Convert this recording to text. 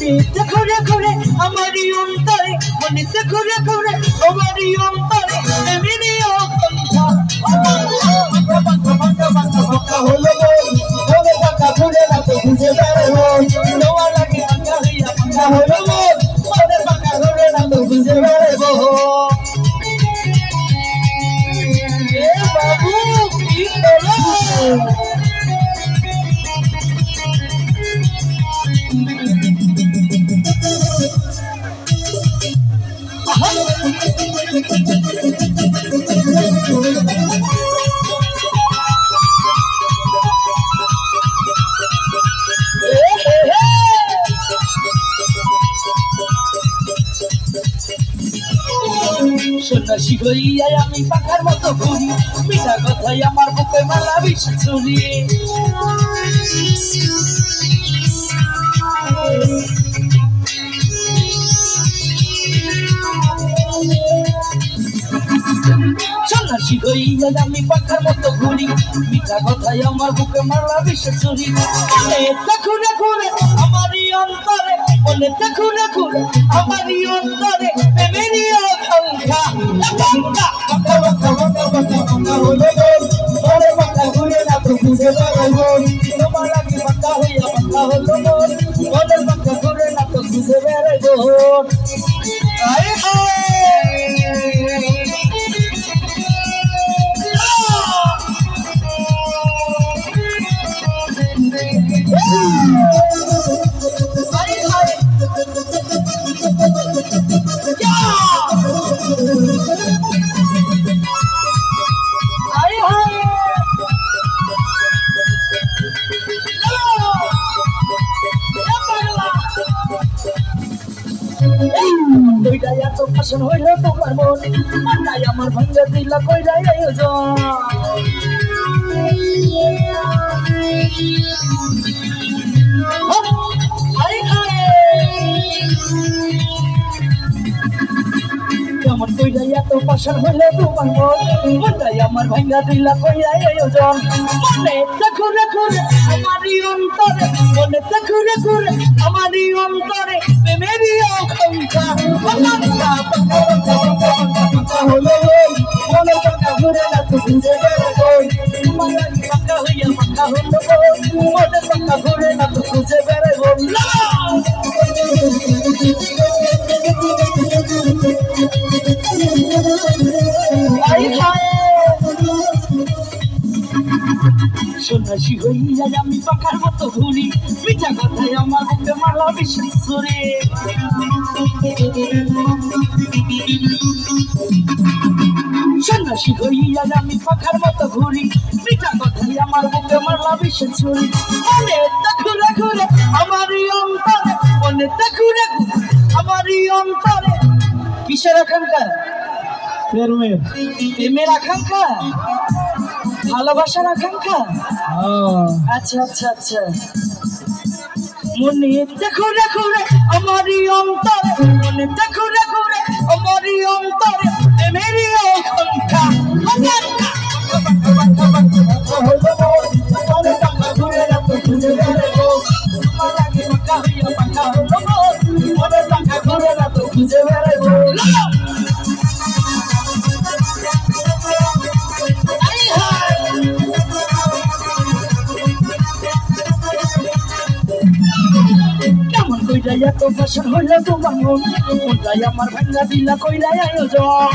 মনেতে ঘুরে ঘুরে আমারই অন্তরে মনেতে ঘুরে ঘুরে আমারই অন্তরে প্রেমেরও কণ্ঠা হলো মনে বাঁকা ঘুরে না তো বুঝে বেড়াবো তোমার লাগে বাঁকা হইয়া বাঁকা হলো মনে বাঁকা ঘুরে না তো বুঝে বেড়াবো বাবু কি বলো সন্ন্যাসী হইয়া আমি পাখার মতো ঘুরি মিঠা কথাই আমার বুকে মালা বিষ ছুরি সন্ন্যাসী হইয়া আমি পাখার মতো ঘুরি মিঠা কথাই আমার বুকে মালা বিষ ছুরি মনেতে ঘুরে ঘুরে আমারই অন্তরে মনেতে ঘুরে ঘুরে আমারই অন্তরে প্রেমেরই আকাঙ্ক্ষা মনে বাঁকা ঘুরে না তো বুঝে বেড়াবো তোমার লাগে বাঁকা হইয়া বাঁকা হলো মনে বাঁকা ঘুরে না তো বুঝে বেড়াবো এত পছন্দ হইল তোমার মন মনটাই আমার ভাঙ্গা দিলা কইরা আয়োজন কেমন কইরা এত পছন্দ হইল তোমার মন মনটাই আমার ভাঙ্গা দিলা কইরা আয়োজন মনেতে ঘুরে ঘুরে আমারই অন্তরে মনেতে ঘুরে ঘুরে আমারই অন্তরে প্রেমেরই আকাঙ্ক্ষা হলো মনে বাঁকা ঘুরে না তো বুঝে বেড়াবো তোমার লাগে বাঁকা হইয়া বাঁকা হলো মনে বাঁকা ঘুরে না তো বুঝে বেড়াবো সন্ন্যাসী হইয়া আমি পাখার মতো ঘুরি মিঠা কথাই আমার বুকে মালা বিষ ছুরি সন্ন্যাসী হইয়া আমি পাখার মতো ঘুরি মিঠা কথাই আমার বুকে মালা বিষ ছুরি মনেতে ঘুরে ঘুরে আমারই অন্তরে মনেতে ঘুরে ঘুরে আমারই অন্তরে কিসের আকাঙ্ক্ষা প্রেমের আকাঙ্ক্ষা ভালোবাসার আকাঙ্ক্ষা আচ্ছা আচ্ছা আচ্ছা মনেতে ঘুরে ঘুরে আমারই অন্তরে মনেতে ঘুরে ঘুরে আমারই অন্তরে প্রেমেরই আকাঙ্ক্ষা ঘুরে না তো বুঝে বেড়াবো তোমার লাগে বাঁকা হইয়া বাঁকা হলো মনে বাঁকা ঘুরে না তো বুঝে বেড়াবো এত বছর হইল তোমার মন মনটাই আমার ভাঙ্গা দিলা কইরা আয়োজন